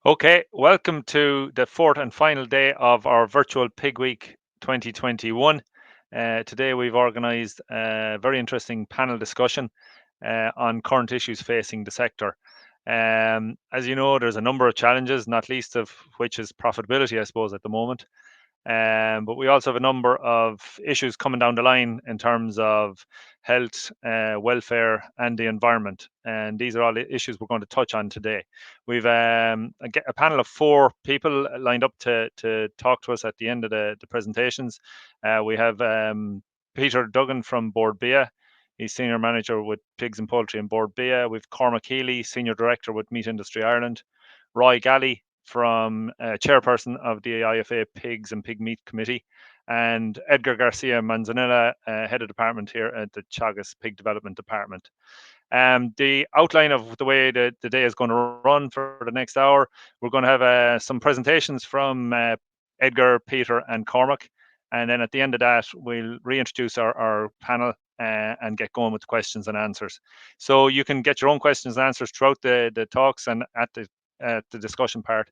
Okay, welcome to the fourth and final day of our virtual Pig Week 2021. Today we've organised a very interesting panel discussion on current issues facing the sector. As you know, there's a number of challenges, not least of which is profitability, I suppose, at the moment. But we also have a number of issues coming down the line in terms of health, welfare, and the environment. And these are all the issues we're going to touch on today. We've a panel of 4 people lined up to talk to us at the end of the presentations. We have Peter Duggan from Board BIA. He's Senior Manager with Pigs and Poultry in Board BIA. We've Cormac Healy, Senior Director with Meat Industry Ireland. Roy Galley from chairperson of the IFA Pigs and Pigmeat Committee, and Edgar Garcia Manzanilla, head of department here at the Teagasc Pig Development Department. The outline of the way the day is going to run for the next hour, we're going to have some presentations from Edgar, Peter, and Cormac. And then at the end of that, we'll reintroduce our panel and get going with the questions and answers. So you can get your own questions and answers throughout the talks and at the discussion part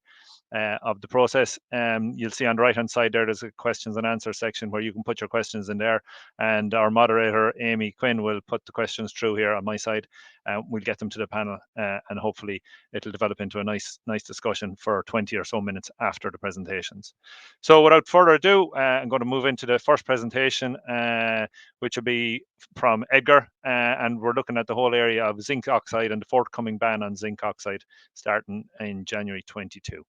of the process. You'll see on the right hand side there's a questions and answers section where you can put your questions in there, and our moderator Amy Quinn will put the questions through here on my side. We'll get them to the panel and hopefully it'll develop into a nice discussion for 20 or so minutes after the presentations. So without further ado, I'm going to move into the first presentation, which will be from Edgar, and we're looking at the whole area of zinc oxide and the forthcoming ban on zinc oxide starting in January 22.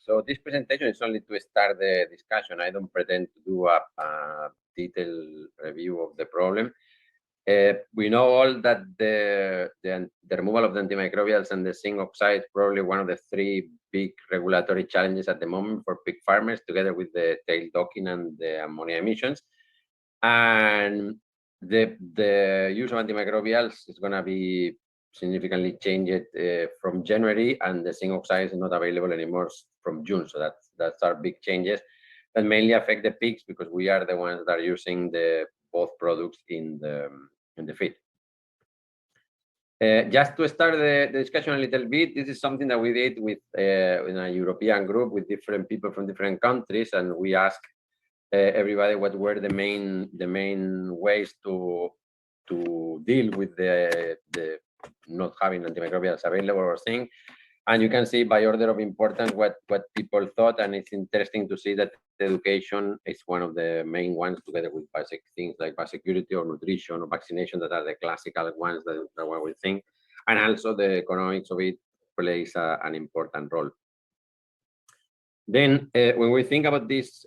So this presentation is only to start the discussion. I don't pretend to do a detailed review of the problem. We know all that the removal of the antimicrobials and the zinc oxide is probably one of the 3 big regulatory challenges at the moment for pig farmers, together with the tail docking and the ammonia emissions. And the use of antimicrobials is going to be significantly changed from January, and the zinc oxide is not available anymore from June. So that's our big changes that mainly affect the pigs, because we are the ones that are using both products in the feed. Just to start the discussion a little bit, this is something that we did with in a European group with different people from different countries, and we asked everybody what were the main ways to deal with the not having antimicrobials available or thing. And you can see by order of importance what people thought, and it's interesting to see that education is one of the main ones, together with basic things like biosecurity or nutrition or vaccination, that are the classical ones that what we think. And also the economics of it plays an important role. Then when we think about this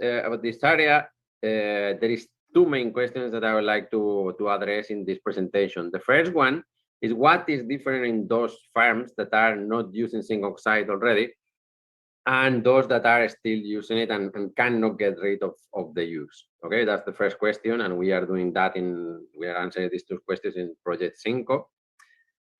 area, there is 2 main questions that I would like to address in this presentation. The first one is what is different in those farms that are not using zinc oxide already and those that are still using it and cannot get rid of the use. Okay, that's the first question, and we are doing that we are answering these 2 questions in Project 5.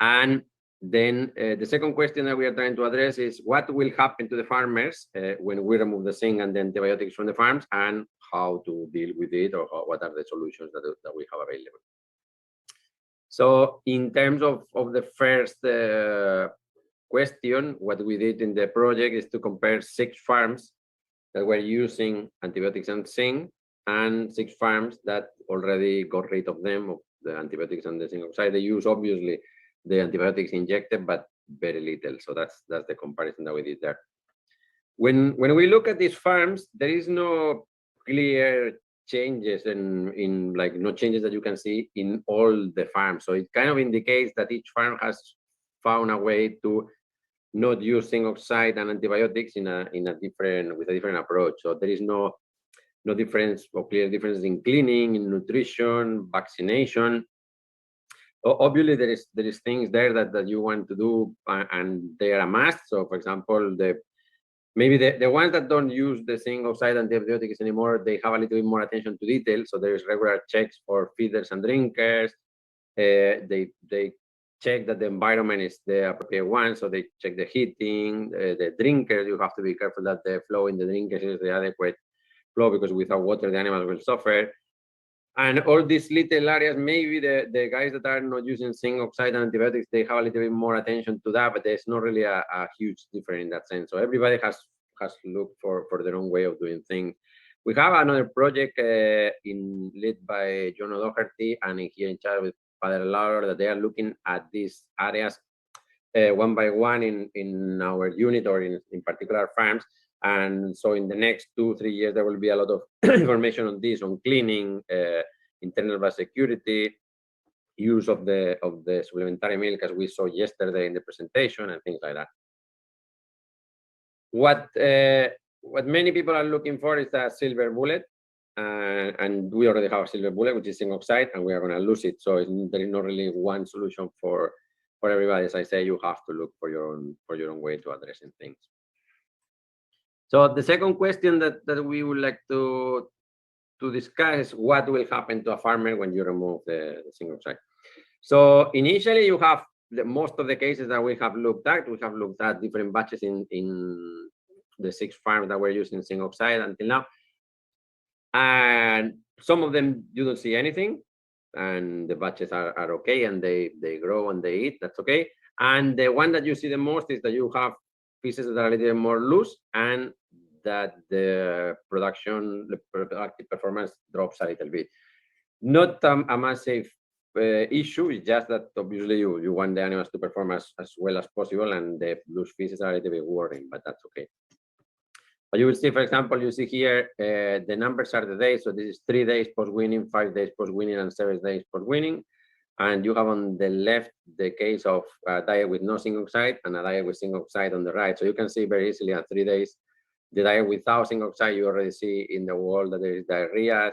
And then the second question that we are trying to address is what will happen to the farmers when we remove the zinc and the antibiotics from the farms, and how to deal with it, or what are the solutions that we have available. So in terms of the first question, what we did in the project is to compare 6 farms that were using antibiotics and zinc, and 6 farms that already got rid of them, of the antibiotics and the zinc oxide. They use obviously the antibiotics injected, but very little. So that's the comparison that we did there. When we look at these farms, there is no clear changes in like no changes that you can see in all the farms. So it kind of indicates that each farm has found a way to not use zinc oxide and antibiotics with a different approach. So there is no difference or clear difference in cleaning, in nutrition, vaccination. Obviously, there is things there that you want to do, and they are a must. So, for example, maybe the ones that don't use the zinc oxide antibiotics anymore, they have a little bit more attention to detail. So there is regular checks for feeders and drinkers. They check that the environment is the appropriate one. So they check the heating, the drinkers. You have to be careful that the flow in the drinkers is the adequate flow, because without water, the animals will suffer. And all these little areas, maybe the guys that are not using zinc oxide and antibiotics, they have a little bit more attention to that, but there's not really a huge difference in that sense. So everybody has looked for their own way of doing things. We have another project led by John O'Doherty and here in charge with Father Laura, that they are looking at these areas one by one in our unit or in particular farms. And so in the next 2-3 years, there will be a lot of information on this, on cleaning, internal biosecurity, use of the supplementary milk, as we saw yesterday in the presentation, and things like that. What many people are looking for is a silver bullet, and we already have a silver bullet, which is zinc oxide, and we are going to lose it. So there is not really one solution for everybody. As I say, you have to look for your own way to addressing things. So the second question that we would like to discuss is what will happen to a farmer when you remove the zinc oxide. So initially, you have most of the cases that we have looked at. We have looked at different batches in the 6 farms that were using zinc oxide until now, and some of them you don't see anything, and the batches are okay, and they grow and they eat. That's okay. And the one that you see the most is that you have pieces that are a little more loose, and that the productive performance drops a little bit. Not a massive issue. It's just that obviously you want the animals to perform as well as possible, and the loose pieces are a little bit worrying, but that's okay. But you will see, for example, you see here the numbers are the days. So this is 3 days post-weaning, 5 days post-weaning, and 7 days post-weaning. And you have on the left the case of a diet with no zinc oxide and a diet with zinc oxide on the right. So you can see very easily at 3 days, the diet without zinc oxide, you already see in the wall that there is diarrhea,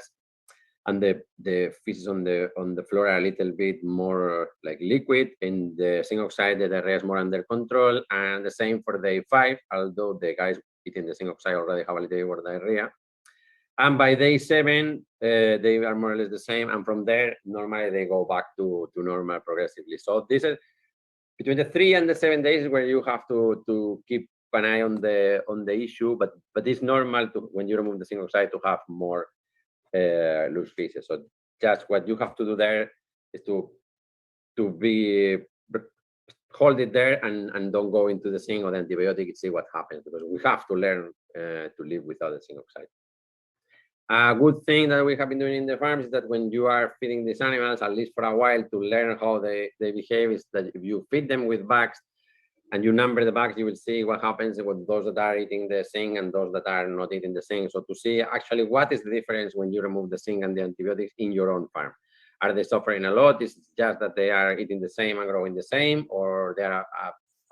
and the feces on the floor are a little bit more like liquid. In the zinc oxide, the diarrhea is more under control, and the same for day 5, although the guys eating the zinc oxide already have a little bit more diarrhea. And by day 7, they are more or less the same. And from there, normally they go back to normal progressively. So this is between the 3 and the 7 days where you have to keep an eye on the issue. But it's normal to, when you remove the zinc oxide, to have more loose pieces. So just what you have to do there is to hold it there and don't go into the zinc or the antibiotic and see what happens, because we have to learn to live without the zinc oxide. A good thing that we have been doing in the farms is that when you are feeding these animals, at least for a while, to learn how they behave, is that if you feed them with bags and you number the bags, you will see what happens with those that are eating the zinc and those that are not eating the zinc. So to see actually what is the difference when you remove the zinc and the antibiotics in your own farm. Are they suffering a lot? Is it just that they are eating the same and growing the same, or they are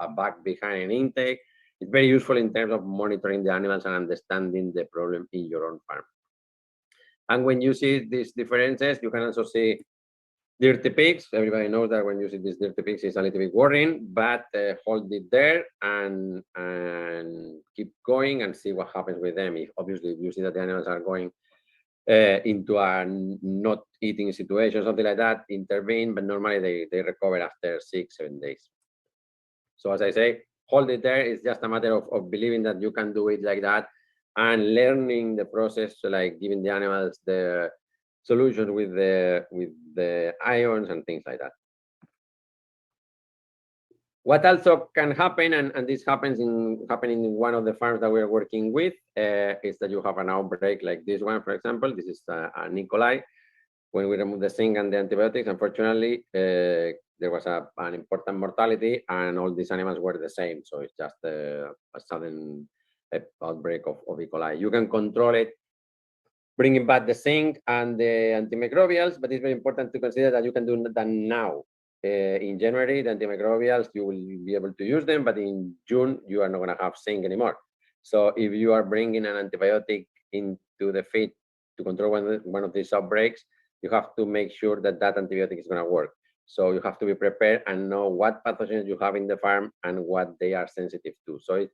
a bag behind an intake? It's very useful in terms of monitoring the animals and understanding the problem in your own farm. And when you see these differences, you can also see dirty pigs. Everybody knows that when you see these dirty pigs, it's a little bit worrying, but hold it there and keep going and see what happens with them. Obviously, if you see that the animals are going into a not eating situation, something like that, intervene, but normally they recover after 6-7 days. So as I say, hold it there. It's just a matter of believing that you can do it like that, and learning the process, so like giving the animals the solutions with the ions and things like that. What also can happen, and this happens happening in one of the farms that we're working with, is that you have an outbreak like this one, for example. This is an E. coli. When we remove the zinc and the antibiotics, unfortunately, there was an important mortality, and all these animals were the same. So it's just a sudden outbreak of E. coli. You can control it, bringing back the zinc and the antimicrobials, but it's very important to consider that you can do that now. In January, the antimicrobials, you will be able to use them, but in June, you are not going to have zinc anymore. So if you are bringing an antibiotic into the feed to control one of these outbreaks, you have to make sure that that antibiotic is going to work. So you have to be prepared and know what pathogens you have in the farm and what they are sensitive to. So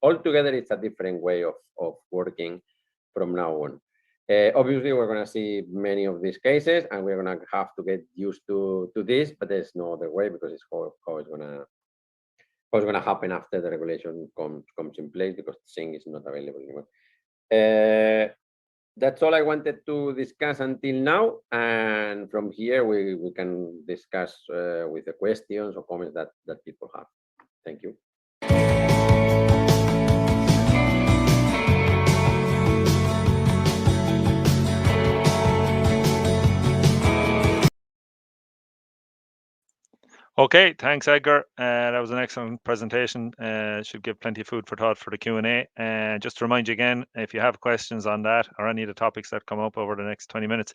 altogether, it's a different way of working from now on. Obviously, we're going to see many of these cases, and we're going to have to get used to this, but there's no other way, because it's how it's going to happen after the regulation comes in place, because zinc is not available anymore. that's all I wanted to discuss until now. And from here, we can discuss with the questions or comments that people have. Thank you. Okay, thanks, Edgar. That was an excellent presentation. Should give plenty of food for thought for the Q&A. Just to remind you again, if you have questions on that or any of the topics that come up over the next 20 minutes,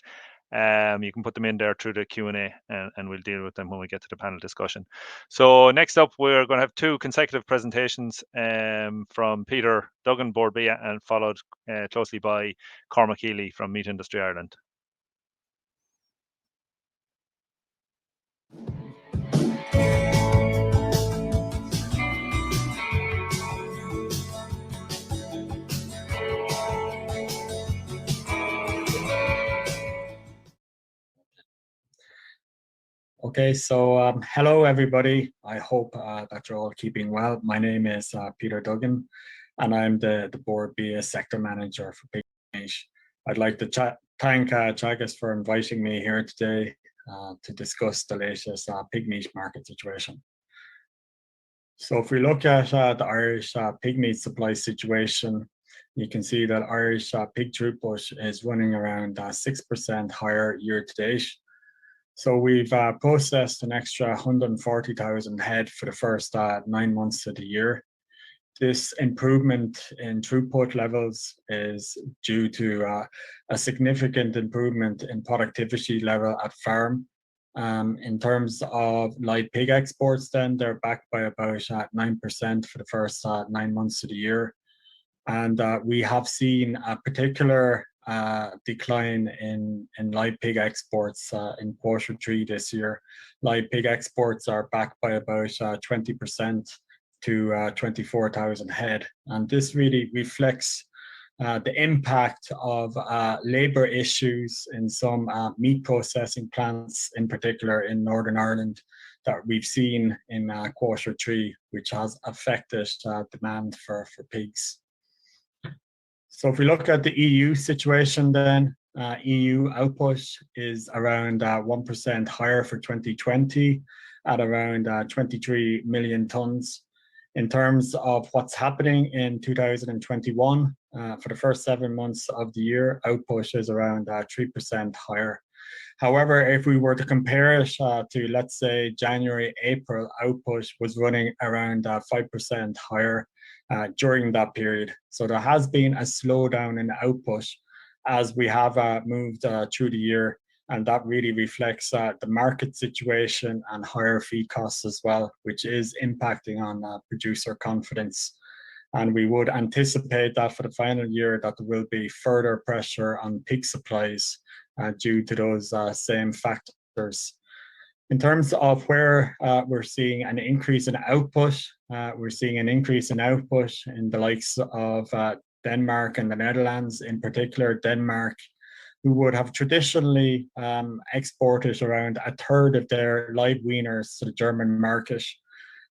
you can put them in there through the Q&A and we'll deal with them when we get to the panel discussion. So next up, we're going to have two consecutive presentations from Peter Duggan, Board B, and followed closely by Cormac Healy from Meat Industry Ireland. Okay, so hello everybody. I hope that you're all keeping well. My name is Peter Duggan, and I'm the Board B Sector Manager for Pigmeat. I'd like to thank Teagasc for inviting me here today to discuss the latest pigmeat market situation. So if we look at the Irish pigmeat supply situation, you can see that Irish pig throughput is running around 6% higher year to date. So we've processed an extra 140,000 head for the first 9 months of the year. This improvement in throughput levels is due to a significant improvement in productivity level at farm. In terms of live pig exports, then they're back by about 9% for the first 9 months of the year. And we have seen a particular decline in live pig exports in Q3 this year. Live pig exports are back by about 20% to 24,000 head. And this really reflects the impact of labour issues in some meat processing plants, in particular in Northern Ireland, that we've seen in Q3, which has affected demand for pigs. So if we look at the EU situation, then EU output is around 1% higher for 2020 at around 23 million tonnes. In terms of what's happening in 2021, for the first 7 months of the year, output is around 3% higher. However, if we were to compare it to, let's say, January, April, output was running around 5% higher during that period. So there has been a slowdown in output as we have moved through the year, and that really reflects the market situation and higher feed costs as well, which is impacting on producer confidence. And we would anticipate that for the final year that there will be further pressure on pig supplies due to those same factors. In terms of where we're seeing an increase in output, we're seeing an increase in output in the likes of Denmark and the Netherlands. In particular, Denmark, who would have traditionally exported around a third of their live weaners to the German market.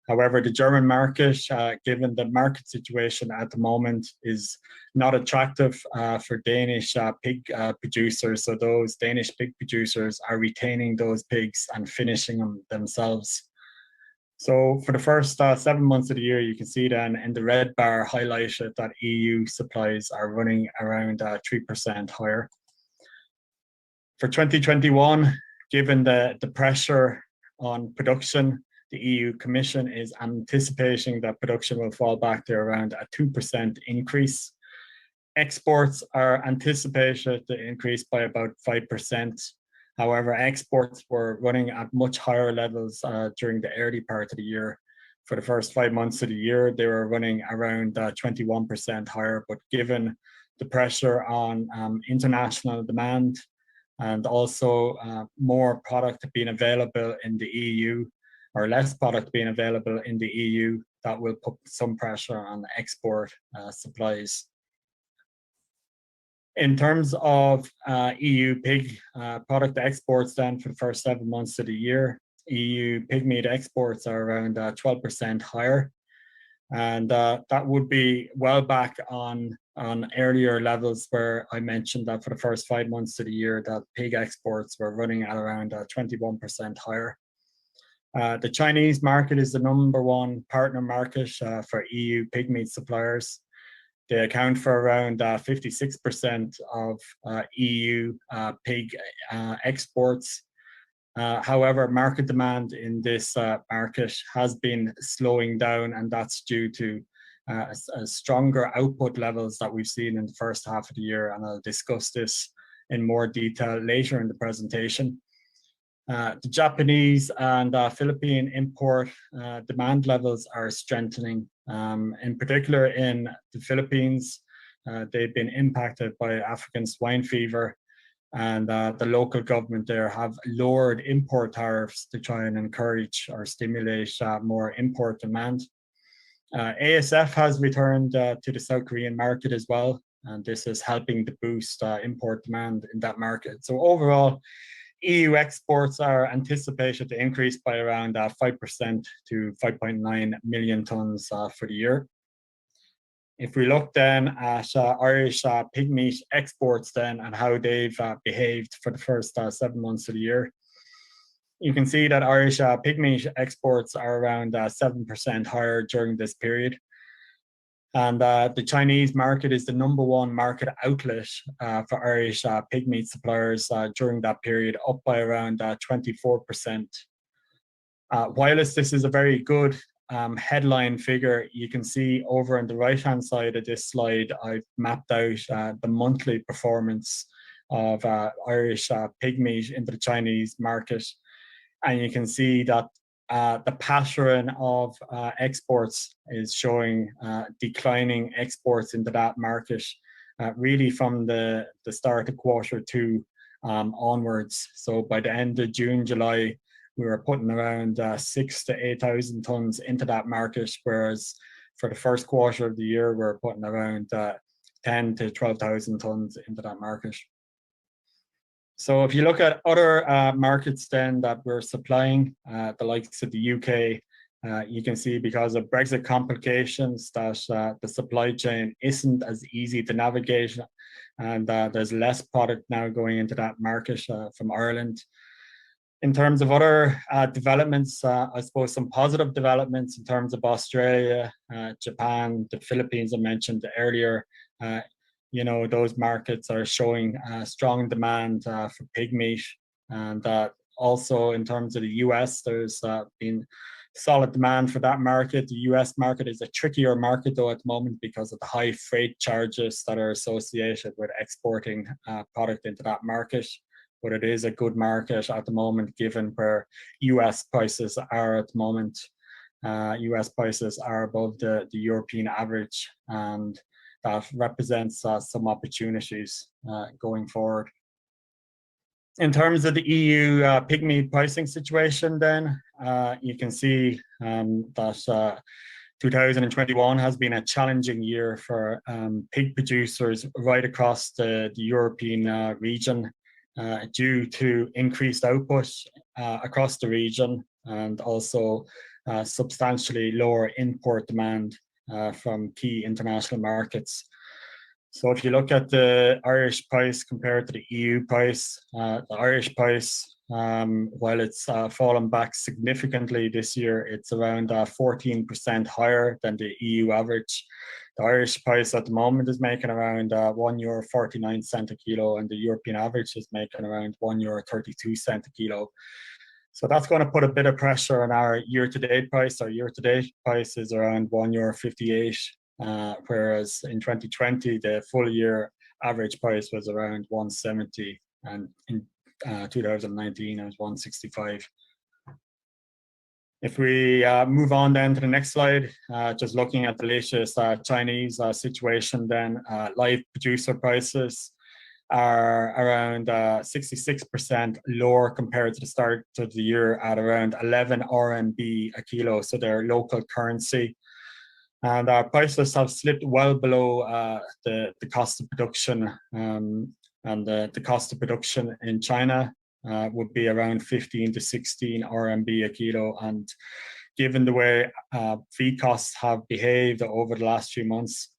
However, the German market, given the market situation at the moment, is not attractive for Danish pig producers. So those Danish pig producers are retaining those pigs and finishing them themselves. So for the first 7 months of the year, you can see then in the red bar highlighted that EU supplies are running around 3% higher. For 2021, given the pressure on production, the EU Commission is anticipating that production will fall back to around a 2% increase. Exports are anticipated to increase by about 5%. However, exports were running at much higher levels during the early part of the year. For the first 5 months of the year, they were running around 21% higher, but given the pressure on international demand and also more product being available in the EU, or less product being available in the EU, that will put some pressure on export supplies. In terms of EU pig product exports then for the first 7 months of the year, EU pig meat exports are around 12% higher. And that would be well back on on earlier levels where I mentioned that for the first 5 months of the year that pig exports were running at around 21% higher. The Chinese market is the #1 partner market for EU pigmeat suppliers. They account for around 56% of EU pig exports. However, market demand in this market has been slowing down, and that's due to stronger output levels that we've seen in the first half of the year, and I'll discuss this in more detail later in the presentation. The Japanese and Philippine import demand levels are strengthening. In particular in the Philippines, they've been impacted by African swine fever, and the local government there have lowered import tariffs to try and encourage or stimulate more import demand. ASF has returned to the South Korean market as well, and this is helping to boost import demand in that market. So overall, EU exports are anticipated to increase by around 5% to 5.9 million tons for the year. If we look then at Irish pigmeat exports then and how they've behaved for the first 7 months of the year, you can see that Irish pigmeat exports are around 7% higher during this period. And the Chinese market is the #1 market outlet for Irish pigmeat suppliers during that period, up by around 24%. Whilst this is a very good headline figure, you can see over on the right-hand side of this slide, I've mapped out the monthly performance of Irish pigmeat into the Chinese market. And you can see that the pattern of exports is showing declining exports into that market, really from the start of Q2 onwards. So by the end of June, July, we were putting around 6,000 to 8,000 tons into that market, whereas for the first quarter of the year, we're putting around 10,000 to 12,000 tons into that market. So if you look at other markets then that we're supplying, the likes of the UK, you can see because of Brexit complications that the supply chain isn't as easy to navigate, and there's less product now going into that market from Ireland. In terms of other developments, I suppose some positive developments in terms of Australia, Japan, the Philippines I mentioned earlier. You know, those markets are showing strong demand for pig meat, and also in terms of the US, there's been solid demand for that market. The US market is a trickier market though at the moment because of the high freight charges that are associated with exporting product into that market. But it is a good market at the moment given where US prices are at the moment. US prices are above the European average, and that represents some opportunities going forward. In terms of the EU pigmeat pricing situation then, you can see that 2021 has been a challenging year for pig producers right across the European region due to increased output across the region, and also substantially lower import demand from key international markets. So if you look at the Irish price compared to the EU price, the Irish price, while it's fallen back significantly this year, it's around 14% higher than the EU average. The Irish price at the moment is making around €1.49 a kilo, and the European average is making around €1.32 a kilo. So that's going to put a bit of pressure on our year-to-date price. Our year-to-date price is around €1.58, whereas in 2020, the full year average price was around €1.70, and in 2019, it was €1.65. If we move on then to the next slide, just looking at the latest Chinese situation then, live producer prices are around 66% lower compared to the start of the year at around 11 RMB a kilo, so their local currency. And our prices have slipped well below the cost of production, and the cost of production in China would be around 15 to 16 RMB a kilo. And given the way feed costs have behaved over the last few months,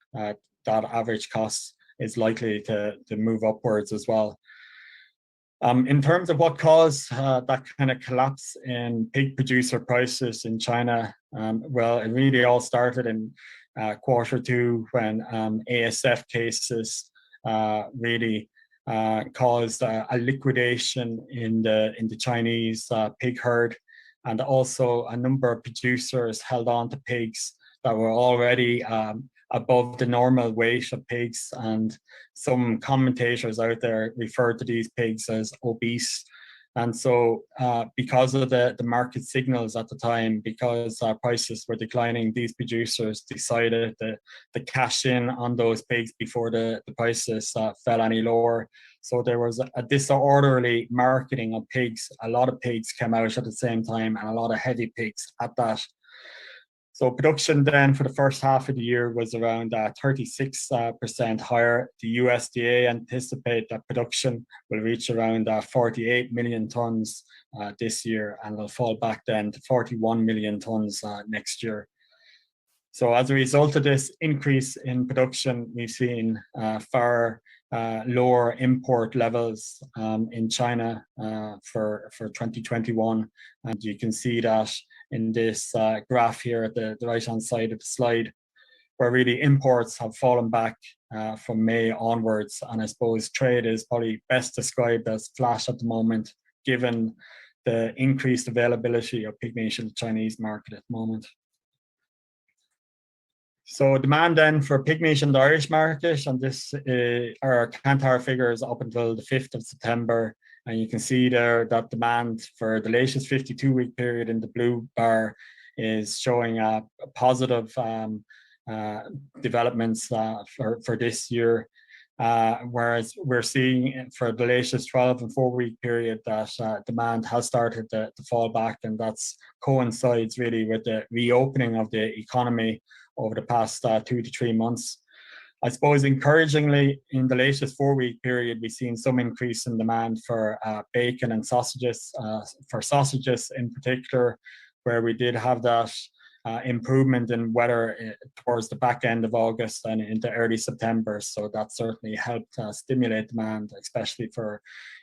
that average cost is likely to move upwards as well. In terms of what caused that kind of collapse in pig producer prices in China, well, it really all started in Q2 when ASF cases really caused a liquidation in the Chinese pig herd, and also a number of producers held on to pigs that were already above the normal weight of pigs, and some commentators out there refer to these pigs as obese. And so because of the market signals at the time, because prices were declining, these producers decided to cash in on those pigs before the prices fell any lower. So there was a disorderly marketing of pigs. A lot of pigs came out at the same time, and a lot of heavy pigs at that. So production then for the first half of the year was around 36% higher. The USDA anticipate that production will reach around 48 million tons this year, and will fall back then to 41 million tons next year. So as a result of this increase in production, we've seen far lower import levels in China for 2021. And you can see that in this graph here at the right-hand side of the slide, where really imports have fallen back from May onwards. And I suppose trade is probably best described as flat at the moment, given the increased availability of pig meat in the Chinese market at the moment. So demand then for pig meat in the Irish market, and this are Kantar figures up until the 5th of September. And you can see there that demand for the latest 52-week period in the blue bar is showing a positive developments for this year. Whereas we're seeing for the latest 12 and 4-week period that demand has started to fall back, and that's coincides really with the reopening of the economy over the past 2 to 3 months. I suppose encouragingly, in the latest 4-week period, we've seen some increase in demand for bacon and sausages, for sausages in particular, where we did have that improvement in weather towards the back end of August and into early September. So that certainly helped stimulate demand, especially for,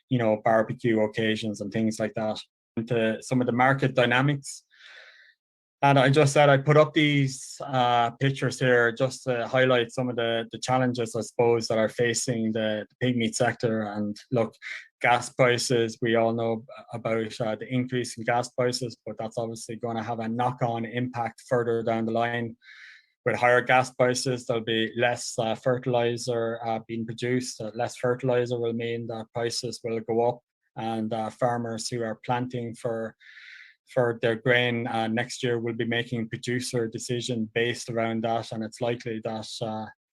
you know, barbecue occasions and things like that. Into some of the market dynamics. And I just said I'd put up these pictures here just to highlight some of the challenges, I suppose, that are facing the pig meat sector. And look, gas prices, we all know about the increase in gas prices, but that's obviously going to have a knock-on impact further down the line. With higher gas prices, there'll be less fertilizer being produced. Less fertilizer will mean that prices will go up, and farmers who are planting for their grain next year will be making producer decision based around that, and it's likely that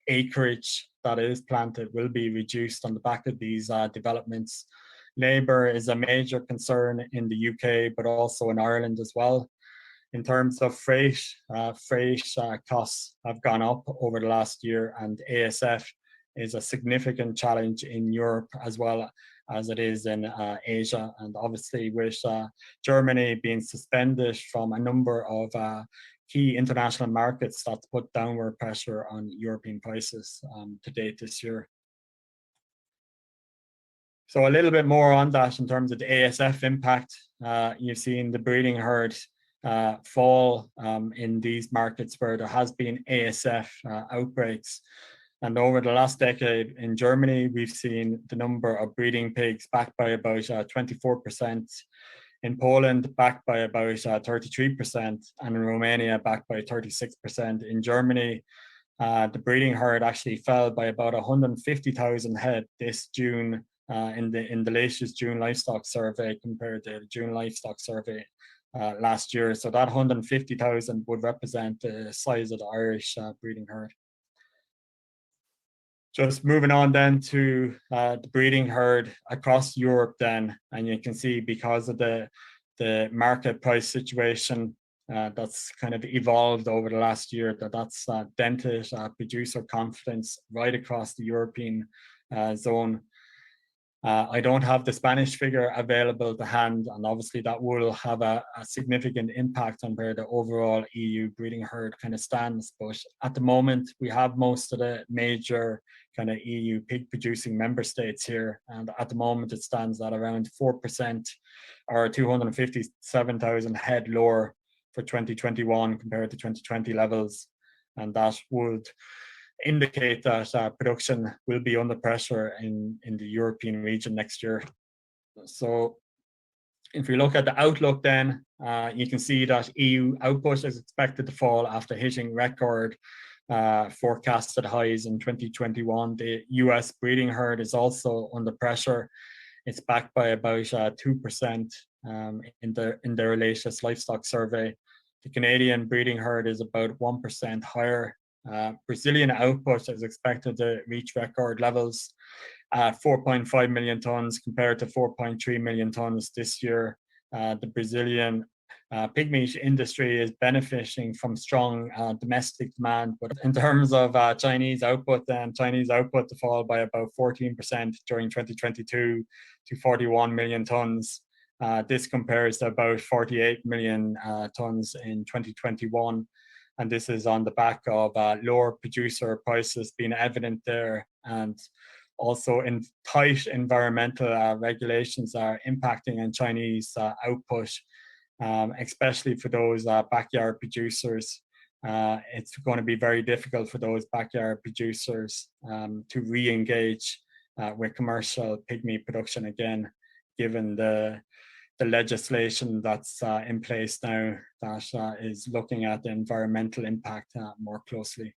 acreage that is planted will be reduced on the back of these developments. Labour is a major concern in the UK, but also in Ireland as well. In terms of freight costs have gone up over the last year, and ASF is a significant challenge in Europe as well as it is in Asia. And obviously with Germany being suspended from a number of key international markets, that's put downward pressure on European prices to date this year. So a little bit more on that in terms of the ASF impact. You've seen the breeding herd fall in these markets where there has been ASF outbreaks. And over the last decade in Germany, we've seen the number of breeding pigs back by about 24%, in Poland back by about 33%, and in Romania back by 36%. In Germany, the breeding herd actually fell by about 150,000 head this June in the latest June livestock survey compared to the June livestock survey last year. So that 150,000 would represent the size of the Irish breeding herd. Just moving on then to the breeding herd across Europe then, and you can see because of the market price situation that's kind of evolved over the last year, that's dented producer confidence right across the European zone. I don't have the Spanish figure available to hand, and obviously that will have a significant impact on where the overall EU breeding herd kind of stands. But at the moment, we have most of the major kind of EU pig producing member states here. And at the moment, it stands at around 4% or 257,000 head lower for 2021 compared to 2020 levels. And that would indicate that production will be under pressure in the European region next year. So if we look at the outlook then, you can see that EU output is expected to fall after hitting record forecasted highs in 2021. The US breeding herd is also under pressure. It's backed by about 2% in their latest livestock survey. The Canadian breeding herd is about 1% higher. Brazilian output is expected to reach record levels at 4.5 million tons compared to 4.3 million tons this year. The Brazilian pigmeat industry is benefiting from strong domestic demand, but in terms of Chinese output, then Chinese output to fall by about 14% during 2022 to 41 million tons. This compares to about 48 million tons in 2021. And this is on the back of lower producer prices being evident there, and also in tight environmental regulations are impacting on Chinese output, especially for those backyard producers. It's going to be very difficult for those backyard producers to re-engage with commercial pigmeat production again, given the legislation that's in place now that is looking at the environmental impact more closely.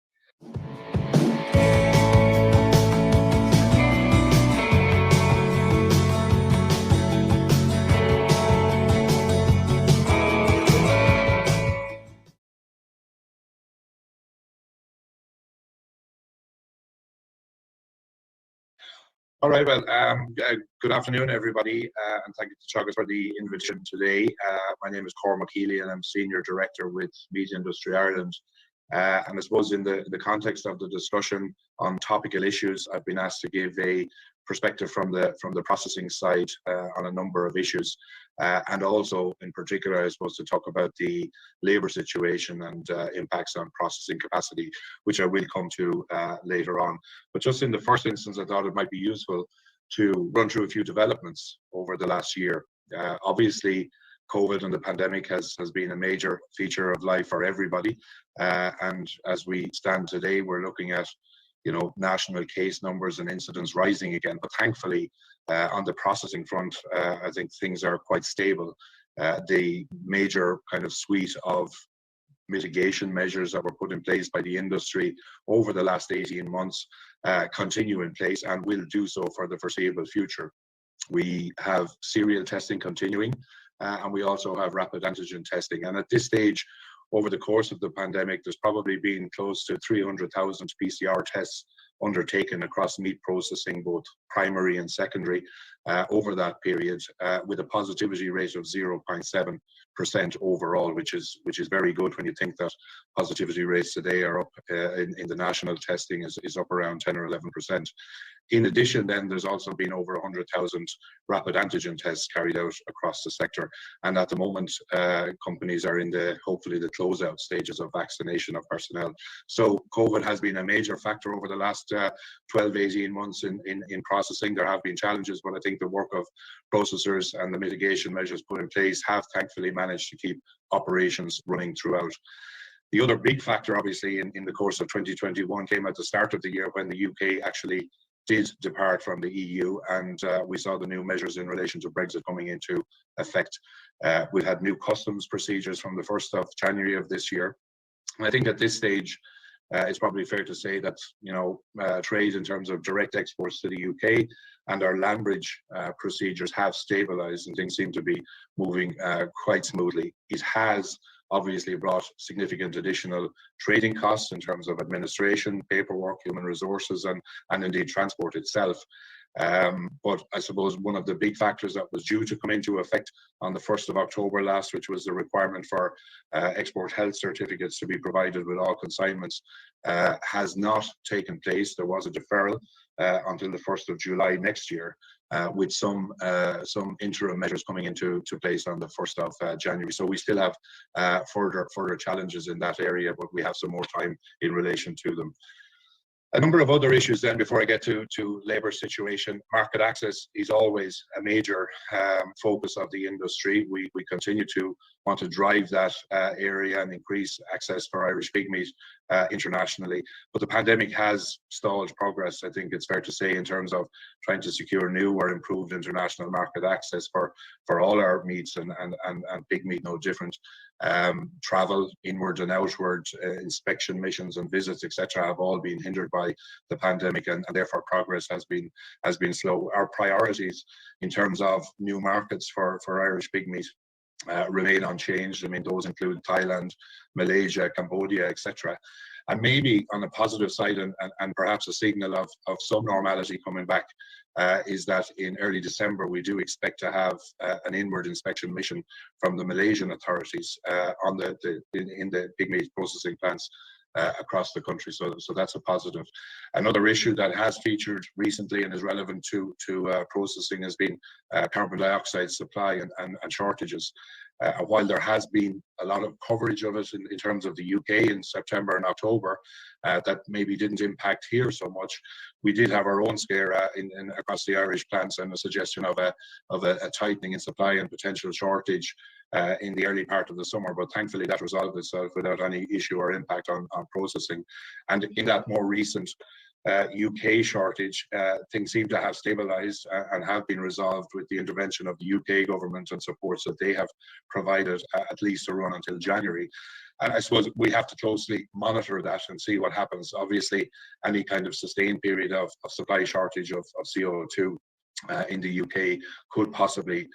All right, well, good afternoon, everybody, and thank you to Teagasc for the invitation today. My name is Cormac Healy, and I'm Senior Director with Meat Industry Ireland. And I suppose in the context of the discussion on topical issues, I've been asked to give a perspective from the processing side on a number of issues, and also in particular, I suppose, to talk about the labour situation and impacts on processing capacity, which I will come to later on. But just in the first instance, I thought it might be useful to run through a few developments over the last year. Obviously, COVID and the pandemic has been a major feature of life for everybody, and as we stand today, we're looking at national case numbers and incidents rising again. But thankfully, on the processing front, I think things are quite stable. The major kind of suite of mitigation measures that were put in place by the industry over the last 18 months continue in place and will do so for the foreseeable future. We have serial testing continuing, and we also have rapid antigen testing. And at this stage, over the course of the pandemic, there's probably been close to 300,000 PCR tests undertaken across meat processing, both primary and secondary, over that period, with a positivity rate of 0.7% overall, which is very good when you think that positivity rates today are up in the national testing is up around 10 or 11%. In addition, then there's also been over 100,000 rapid antigen tests carried out across the sector, and at the moment, companies are in hopefully the closeout stages of vaccination of personnel. So COVID has been a major factor over the last 12, 18 months in processing. There have been challenges, but I think the work of processors and the mitigation measures put in place have thankfully managed to keep operations running throughout. The other big factor, obviously, in the course of 2021 came at the start of the year when the UK actually did depart from the EU, and we saw the new measures in relation to Brexit coming into effect. We had new customs procedures from the 1st of January of this year. And I think at this stage, it's probably fair to say that trade in terms of direct exports to the UK and our land bridge procedures have stabilised, and things seem to be moving quite smoothly. It has obviously brought significant additional trading costs in terms of administration, paperwork, human resources, and indeed transport itself. But I suppose one of the big factors that was due to come into effect on the 1st of October last, which was the requirement for export health certificates to be provided with all consignments, has not taken place. There was a deferral until the 1st of July next year. with some interim measures coming into place on the 1st of January. So we still have further challenges in that area, but we have some more time in relation to them. A number of other issues then before I get to labour situation. Market access is always a major focus of the industry. We continue to want to drive that area and increase access for Irish pigmeat internationally. But the pandemic has stalled progress, I think it's fair to say, in terms of trying to secure new or improved international market access for all our meats, and pig meat no different. Travel inward and outward, inspection missions and visits, etc., have all been hindered by the pandemic, and therefore progress has been slow. Our priorities in terms of new markets for Irish pigmeat remain unchanged. I mean, those include Thailand, Malaysia, Cambodia, etc. And maybe on the positive side, and perhaps a signal of some normality coming back, is that in early December we do expect to have an inward inspection mission from the Malaysian authorities in the pigmeat processing plants across the country. So that's a positive. Another issue that has featured recently and is relevant to processing has been carbon dioxide supply and shortages. While there has been a lot of coverage of it in terms of the UK in September and October, that maybe didn't impact here so much. We did have our own scare across the Irish plants, and a suggestion of a tightening in supply and potential shortage in the early part of the summer, but thankfully that resolved itself without any issue or impact on processing. And in that more recent UK shortage, things seem to have stabilised and have been resolved with the intervention of the UK government and supports that they have provided, at least to run until January. And I suppose we have to closely monitor that and see what happens. Obviously, any kind of sustained period of supply shortage of CO2 in the UK could possibly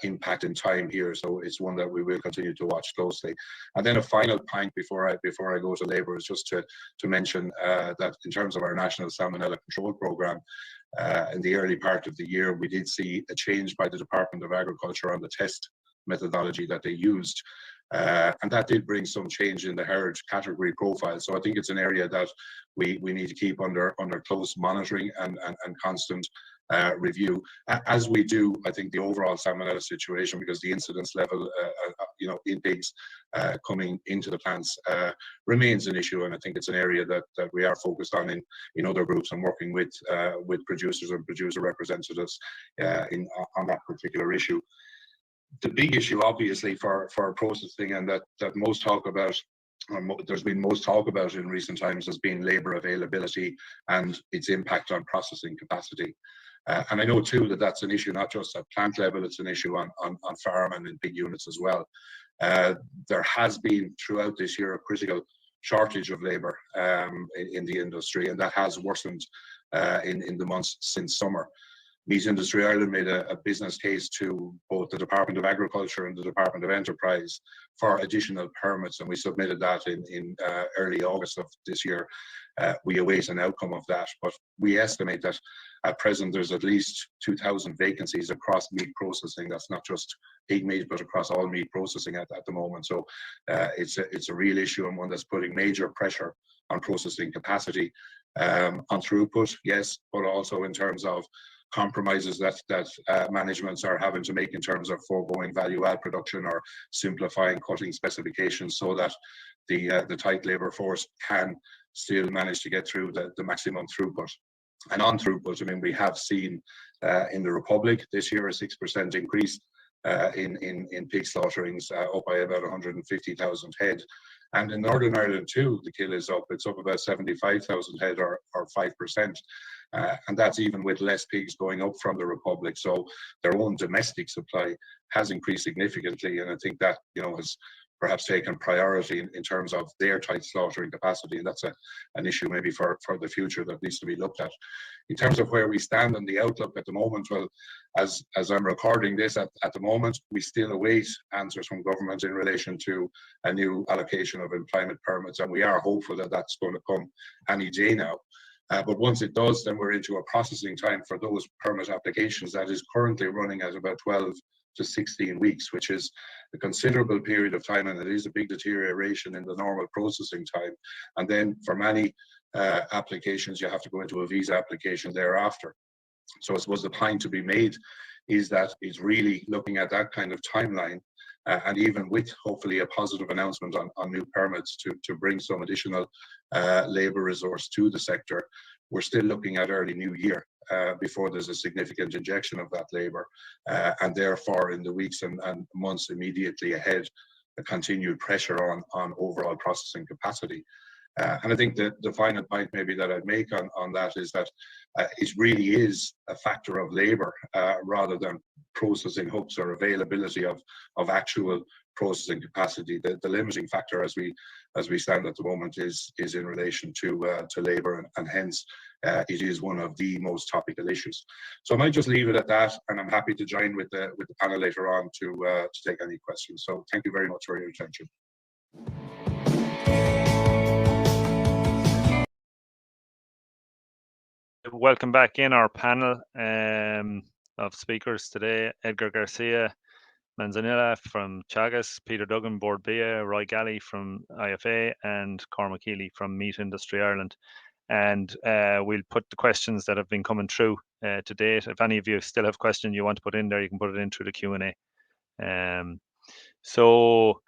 impact in time here, so it's one that we will continue to watch closely. And then a final point before I go to labour is just to mention that in terms of our national salmonella control programme, in the early part of the year we did see a change by the Department of Agriculture on the test methodology that they used. And that did bring some change in the herd category profile. So I think it's an area that we need to keep under close monitoring and constant review, as we do, I think, the overall salmonella situation, because the incidence level, in pigs coming into the plants remains an issue, and I think it's an area that we are focused on in other groups and working with producers and producer representatives on that particular issue. The big issue, obviously, for processing, and that most talk about, there's been most talk about in recent times, has been labour availability and its impact on processing capacity. And I know too that that's an issue not just at plant level, it's an issue on farm and in big units as well. There has been throughout this year a critical shortage of labour in the industry, and that has worsened in the months since summer. Meat Industry Ireland made a business case to both the Department of Agriculture and the Department of Enterprise for additional permits, and we submitted that in early August of this year. We await an outcome of that, but we estimate that at present there's at least 2,000 vacancies across meat processing. That's not just pig meat, but across all meat processing at the moment. So it's a real issue, and one that's putting major pressure on processing capacity, on throughput, yes, but also in terms of compromises that managements are having to make in terms of foregoing value add production or simplifying cutting specifications so that the tight labour force can still manage to get through the maximum throughput. And on throughput, I mean, we have seen in the Republic this year a 6% increase in pig slaughterings, up by about 150,000 head. And in Northern Ireland too, the kill is up. It's up about 75,000 head, or 5%. And that's even with less pigs going up from the Republic. So their own domestic supply has increased significantly. And I think that, has perhaps taken priority in terms of their tight slaughtering capacity. And that's an issue maybe for the future that needs to be looked at. In terms of where we stand on the outlook at the moment, well, as I'm recording this at the moment, we still await answers from government in relation to a new allocation of employment permits. And we are hopeful that that's going to come any day now. But once it does, then we're into a processing time for those permit applications that is currently running at about 12 to 16 weeks, which is a considerable period of time, and it is a big deterioration in the normal processing time. And then for many applications, you have to go into a visa application thereafter. So I suppose the point to be made is that it's really looking at that kind of timeline, and even with hopefully a positive announcement on new permits to bring some additional labour resource to the sector, we're still looking at early new year before there's a significant injection of that labour, and therefore in the weeks and months immediately ahead, a continued pressure on overall processing capacity. And I think the final point maybe that I'd make on that is that it really is a factor of labour rather than processing hubs or availability of actual processing capacity. The limiting factor as we stand at the moment is in relation to labour, and hence it is one of the most topical issues. So I might just leave it at that, and I'm happy to join with the panel later on to take any questions. So thank you very much for your attention. Welcome back in our panel of speakers today. Edgar Garcia Manzanilla from Teagasc, Peter Duggan, Board BIA, Roy Galley from IFA, and Cormac Healy from Meat Industry Ireland. And we'll put the questions that have been coming through to date. If any of you still have questions you want to put in there, you can put it in through the Q&A. So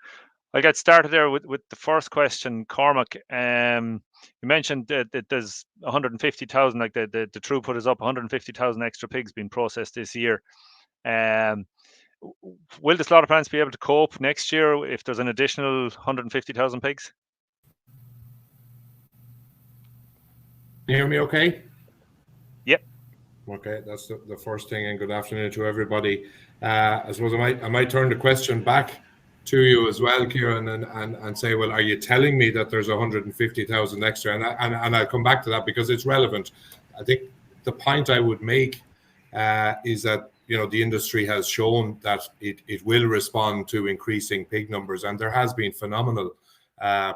I'll get started there with the first question. Cormac, you mentioned that there's 150,000, like the throughput is up, 150,000 extra pigs being processed this year. Will the slaughter plants be able to cope next year if there's an additional 150,000 pigs? Can you hear me okay? Yep. Okay, that's the first thing, and good afternoon to everybody. I suppose I might turn the question back to you as well, Ciarán, and say, well, are you telling me that there's 150,000 extra? And I'll come back to that because it's relevant. I think the point I would make is that, you know, the industry has shown that it will respond to increasing pig numbers, and there has been phenomenal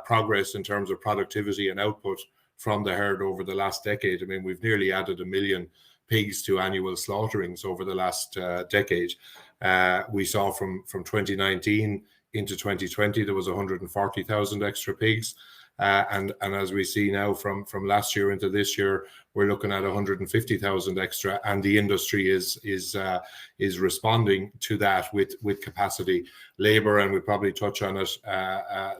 progress in terms of productivity and output from the herd over the last decade. I mean, we've nearly added 1 million pigs to annual slaughterings over the last decade. We saw from 2019 into 2020, there was 140,000 extra pigs. And as we see now from last year into this year, we're looking at 150,000 extra, and the industry is responding to that with capacity. Labour, and we'll probably touch on it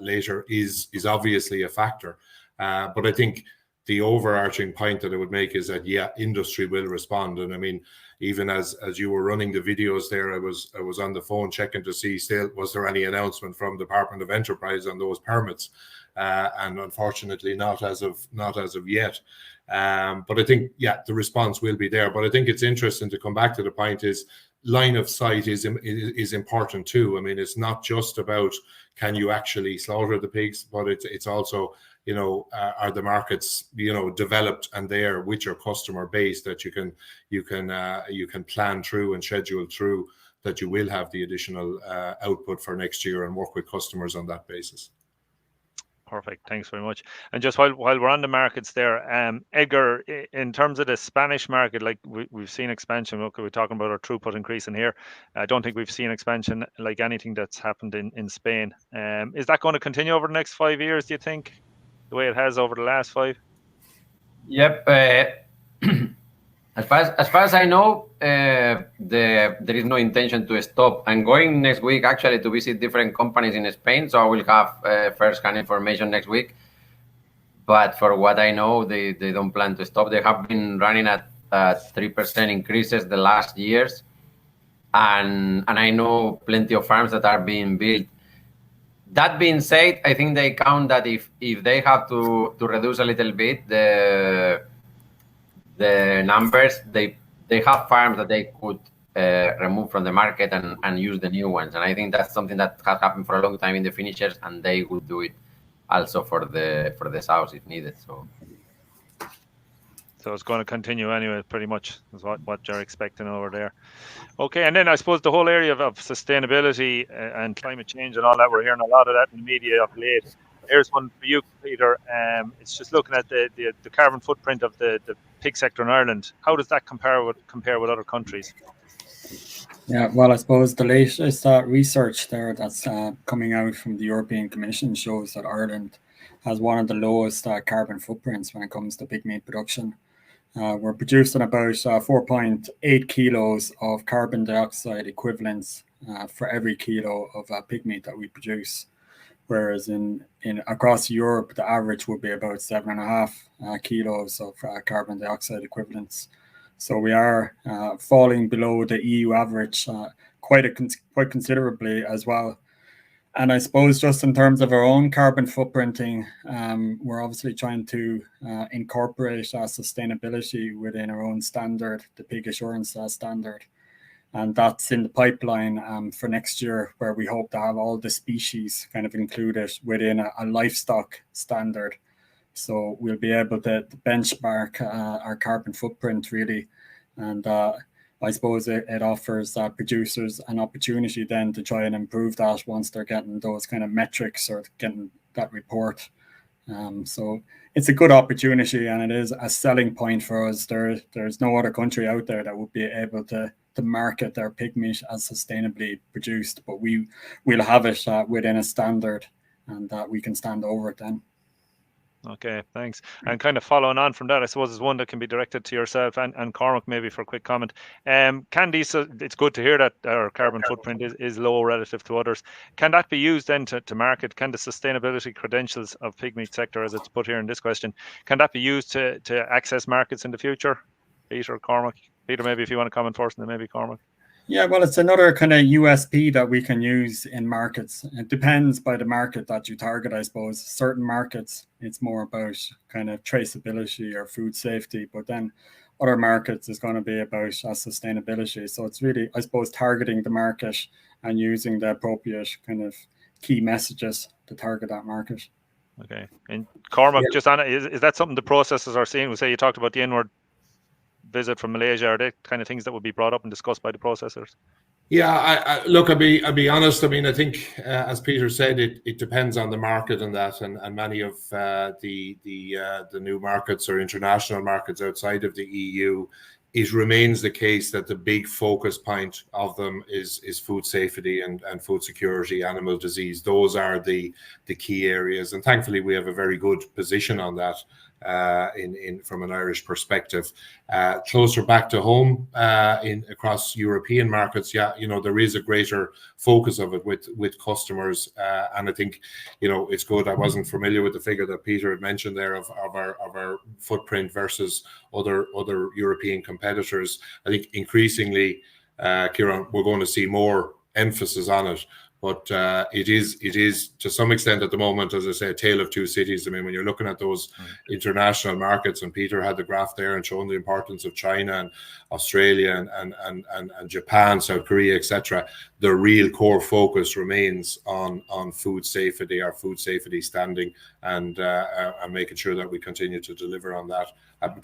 later, is obviously a factor. But I think the overarching point that I would make is that, yeah, industry will respond. And I mean, even as you were running the videos there, I was on the phone checking to see still was there any announcement from the Department of Enterprise on those permits, and unfortunately not as of yet. But I think, yeah, the response will be there. But I think it's interesting to come back to the point is line of sight is important too. I mean, it's not just about can you actually slaughter the pigs, but it's also, you know, are the markets, you know, developed and there with your customer base that you can plan through and schedule through, that you will have the additional output for next year and work with customers on that basis. Perfect. Thanks very much. And just while we're on the markets there, Edgar, in terms of the Spanish market, like we've seen expansion. Okay, we're talking about our throughput increasing here. I don't think we've seen expansion like anything that's happened in Spain. Is that going to continue over the next 5 years, do you think, the way it has over the last 5? Yep. As far as I know, there is no intention to stop. I'm going next week actually to visit different companies in Spain, so I will have first-hand information next week. But for what I know, they don't plan to stop. They have been running at 3% increases the last years, and I know plenty of farms that are being built. That being said, I think they count that if they have to reduce a little bit the numbers, they have farms that they could remove from the market and use the new ones. And I think that's something that has happened for a long time in the finishers, and they would do it also for the sows if needed. So it's going to continue anyway, pretty much is what you're expecting over there. Okay, and then I suppose the whole area of sustainability and climate change and all that, we're hearing a lot of that in the media of late. Here's one for you, Peter. It's just looking at the carbon footprint of the pig sector in Ireland. How does that compare with other countries? Yeah, well, I suppose the latest research there that's coming out from the European Commission shows that Ireland has one of the lowest carbon footprints when it comes to pig meat production. we're producing about 4.8 kilos of carbon dioxide equivalents for every kilo of pig meat that we produce. Whereas in across Europe, the average would be about 7.5 kilos of carbon dioxide equivalents. So we are falling below the EU average quite considerably as well. And I suppose just in terms of our own carbon footprinting, we're obviously trying to incorporate sustainability within our own standard, the pig assurance standard. And that's in the pipeline for next year, where we hope to have all the species kind of included within a livestock standard. So we'll be able to benchmark our carbon footprint really. And I suppose it offers producers an opportunity then to try and improve that once they're getting those kind of metrics or getting that report. So it's a good opportunity, and it is a selling point for us. There's no other country out there that would be able to market their pig meat as sustainably produced, but we'll have it within a standard, and we can stand over it then. Okay, thanks. And kind of following on from that, I suppose is one that can be directed to yourself and Cormac maybe for a quick comment. Can these, it's good to hear that our carbon footprint is low relative to others. Can that be used then to market? Can the sustainability credentials of pig meat sector, as it's put here in this question, can that be used to access markets in the future? Peter, Cormac? Peter, maybe if you want to comment first, and then maybe Cormac. Yeah, well, it's another kind of USP that we can use in markets. It depends by the market that you target, I suppose. Certain markets, it's more about kind of traceability or food safety, but then other markets is going to be about sustainability. So it's really, I suppose, targeting the market and using the appropriate kind of key messages to target that market. Okay. And Cormac, just on it, is that something the processors are seeing? We say you talked about the inward visit from Malaysia. Are they kind of things that would be brought up and discussed by the processors? Yeah, look, I'll be honest. I mean, I think as Peter said, it depends on the market and that, and many of the new markets or international markets outside of the EU, it remains the case that the big focus point of them is food safety and food security, animal disease. Those are the key areas, and thankfully we have a very good position on that. From an Irish perspective, closer back to home across European markets, yeah, there is a greater focus of it with customers, and I think it's good. I wasn't familiar with the figure that Peter had mentioned there of our footprint versus other European competitors. I think increasingly, Ciarán, we're going to see more emphasis on it. But it is to some extent at the moment, as I say, a tale of two cities. I mean, when you're looking at those international markets, and Peter had the graph there and showing the importance of China and Australia and Japan, South Korea, etc., the real core focus remains on food safety, our food safety standing, and making sure that we continue to deliver on that.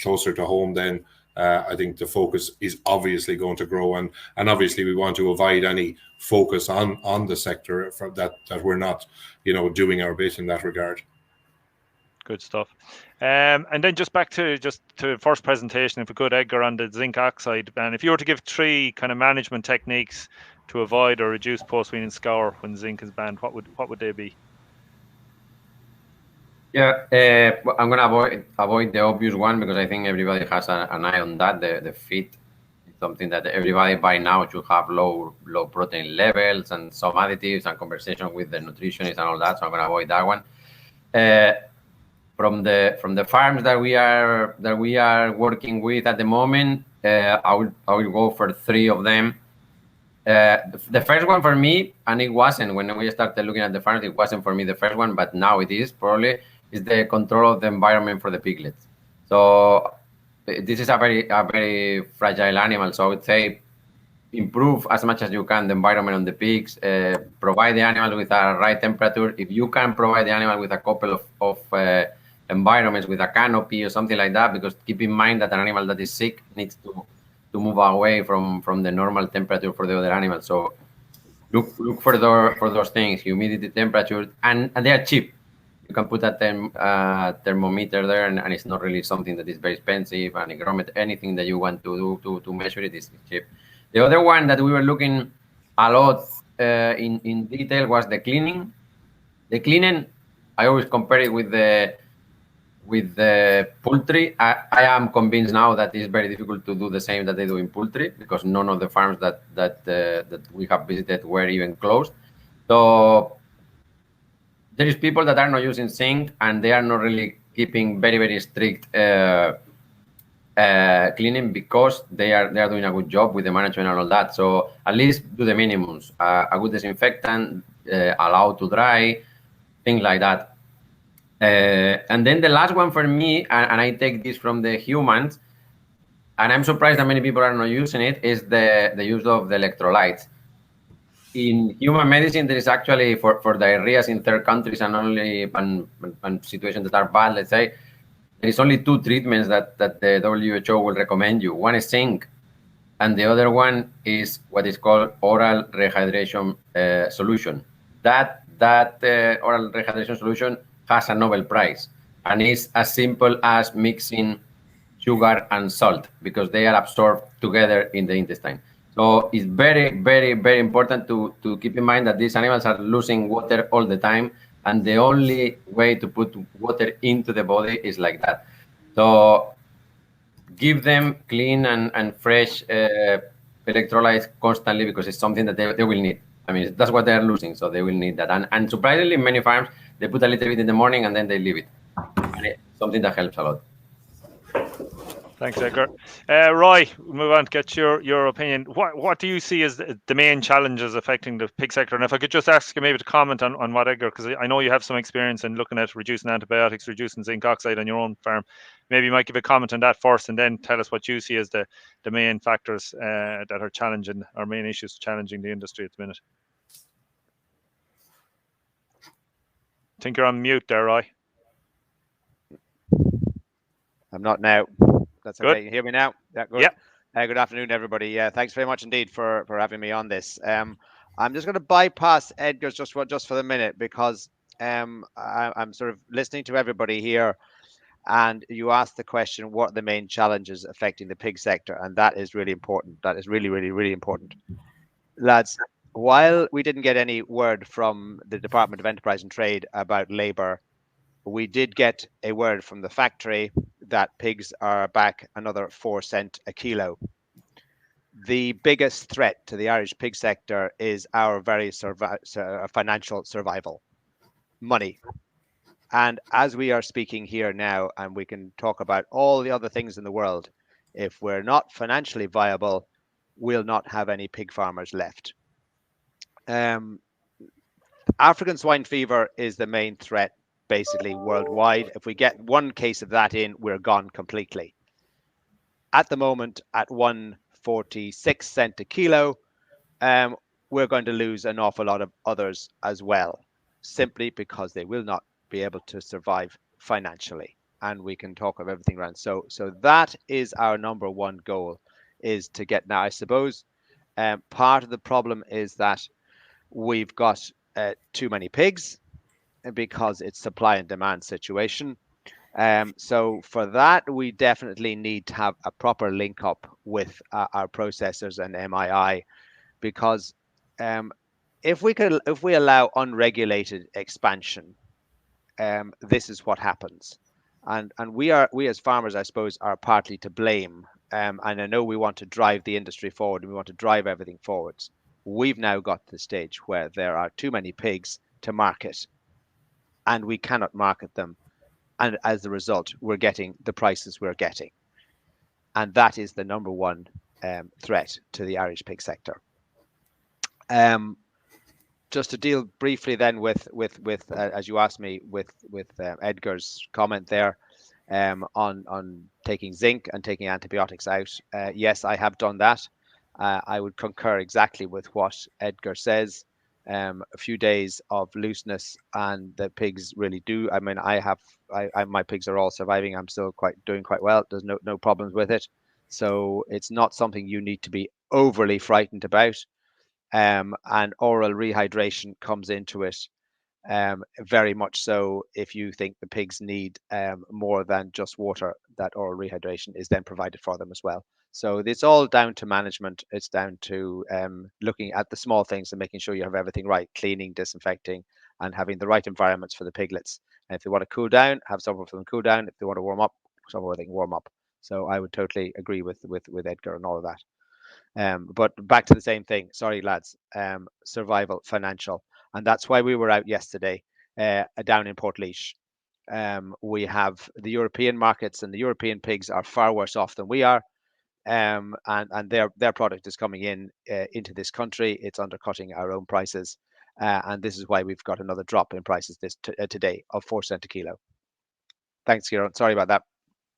Closer to home, then I think the focus is obviously going to grow, and obviously we want to avoid any focus on the sector from that we're not doing our bit in that regard. Good stuff. And then just back to first presentation, if we could, Edgar, on the zinc oxide, and if you were to give 3 kind of management techniques to avoid or reduce post-weaning scour when zinc is banned, what would they be? Yeah, I'm gonna avoid the obvious one, because I think everybody has an eye on that. The feed is something that everybody by now should have low protein levels and some additives and conversation with the nutritionist and all that. So I'm gonna avoid that one. From the farms that we are working with at the moment, I will go for 3 of them. The first one for me, and it wasn't when we started looking at the farms, it wasn't for me the first one, but now it is probably, is the control of the environment for the piglets. So this is a very fragile animal. So I would say improve as much as you can the environment on the pigs, provide the animal with a right temperature. If you can provide the animal with a couple of environments with a canopy or something like that, because keep in mind that an animal that is sick needs to move away from the normal temperature for the other animals. So look for those things, humidity, temperature, and they are cheap. You can put a thermometer there, and it's not really something that is very expensive. And hygrometer, anything that you want to do to measure it is cheap. The other one that we were looking a lot in detail was the cleaning. The cleaning, I always compare it with with the poultry, I am convinced now that it's very difficult to do the same that they do in poultry, because none of the farms that we have visited were even closed. So there is people that are not using zinc, and they are not really keeping very strict cleaning, because they are doing a good job with the management and all that. So at least do the minimums, a good disinfectant, allowed to dry, things like that. And then the last one for me, and I take this from the humans, and I'm surprised that many people are not using it, is the use of the electrolytes. In human medicine, there is actually, for diarrheas in third countries and only and situations that are bad, let's say, there is only 2 treatments that the WHO will recommend you. One is zinc, and the other one is what is called oral rehydration solution. That oral rehydration solution has a Nobel Prize, and is as simple as mixing sugar and salt, because they are absorbed together in the intestine. So it's very important to keep in mind that these animals are losing water all the time, and the only way to put water into the body is like that. So give them clean and fresh electrolytes constantly, because it's something that they will need. I mean, that's what they are losing, so they will need that. And surprisingly, many farms, they put a little bit in the morning and then they leave it. And it's something that helps a lot. Thanks, Edgar. Roy, we'll move on to get your opinion. What do you see as the main challenges affecting the pig sector? And if I could just ask you maybe to comment on what, Edgar, because I know you have some experience in looking at reducing antibiotics, reducing zinc oxide on your own farm. Maybe you might give a comment on that first, and then tell us what you see as the main factors that are challenging, or main issues challenging the industry at the minute. I think you're on mute there, Roy. I'm not now. That's okay. Good. You hear me now? Yeah, good. Yeah. Good afternoon, everybody. Yeah, thanks very much indeed for having me on this. I'm just going to bypass Edgar's just for the minute, because I'm sort of listening to everybody here, and you asked the question, what are the main challenges affecting the pig sector? And that is really important. That is really important. Lads, while we didn't get any word from the Department of Enterprise and Trade about labour, we did get a word from the factory that pigs are back another 4 cents a kilo. The biggest threat to the Irish pig sector is our very financial survival, money. And as we are speaking here now, and we can talk about all the other things in the world, if we're not financially viable, we'll not have any pig farmers left. African swine fever is the main threat basically worldwide. If we get one case of that in, we're gone completely. At the moment, at 146 cents a kilo, we're going to lose an awful lot of others as well, simply because they will not be able to survive financially. And we can talk of everything around. So that is our number one goal, is to get. Now, I suppose part of the problem is that we've got too many pigs, because it's supply and demand situation. So for that, we definitely need to have a proper link up with our processors and MII, because if we allow unregulated expansion, this is what happens. And we as farmers, I suppose, are partly to blame. And I know we want to drive the industry forward, and we want to drive everything forwards. We've now got to the stage where there are too many pigs to market, and we cannot market them. And as a result, we're getting the prices we're getting. And that is the number one threat to the Irish pig sector. Just to deal briefly then with as you asked me, with Edgar's comment there on taking zinc and taking antibiotics out. Yes, I have done that. I would concur exactly with what Edgar says. A few days of looseness, and the pigs really do. I mean, my pigs are all surviving. I'm still doing quite well. There's no problems with it. So it's not something you need to be overly frightened about. And oral rehydration comes into it very much so. If you think the pigs need more than just water, that oral rehydration is then provided for them as well. So it's all down to management. It's down to looking at the small things and making sure you have everything right, cleaning, disinfecting, and having the right environments for the piglets. And if they want to cool down, have somewhere for them to cool down. If they want to warm up, somewhere they can warm up. So I would totally agree with Edgar and all of that. But back to the same thing. Sorry, lads. Survival, financial, and that's why we were out yesterday down in Portlaoise. We have the European markets, and the European pigs are far worse off than we are. And their product is coming into this country. It's undercutting our own prices, and this is why we've got another drop in prices today of 4 cents a kilo. Thanks, Ciarán. Sorry about that.